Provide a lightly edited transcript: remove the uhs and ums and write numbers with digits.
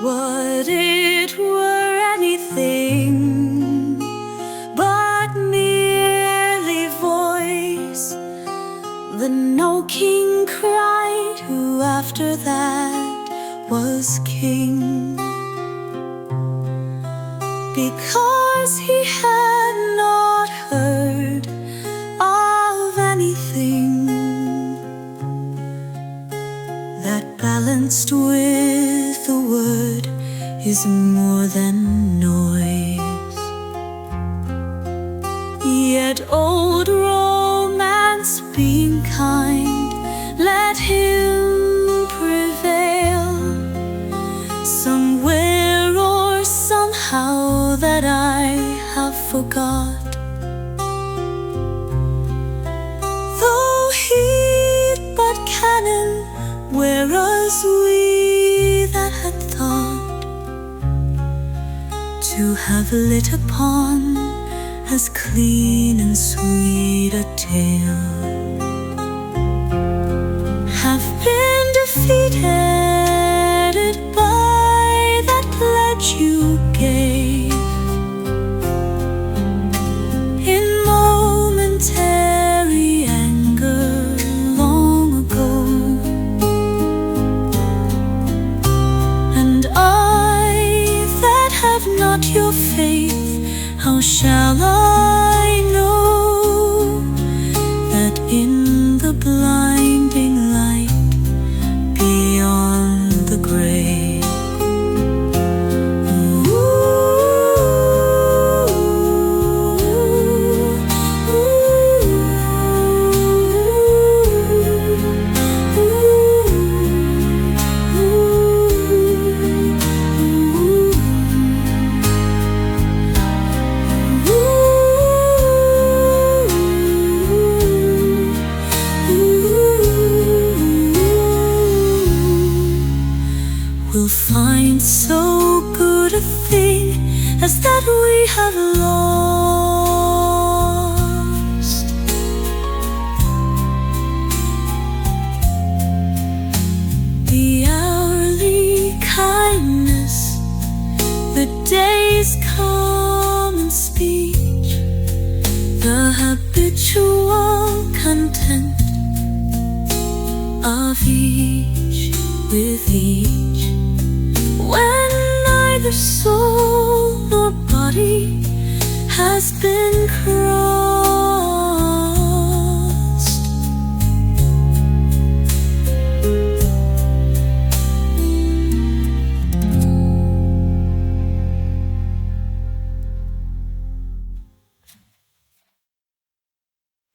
What it were anything but merely voice, then no king cried who after that was king, because he had not heard of anything that balanced with the word is more than noise. Yet old romance being kind, let him prevail somewhere or somehow that I have forgot. Though he'd but cannon, whereas we that had thought to have lit upon as clean and sweet a tale, have been defeated by that pledge you gave in momentary anger long ago. And I that have not your faith, how shall I know that in the blinding light beyond the grave, we'll find so good a thing as that we have lost. The hourly kindness, the day's common speech, the habitual content of each with each, when neither soul nor body has been crossed.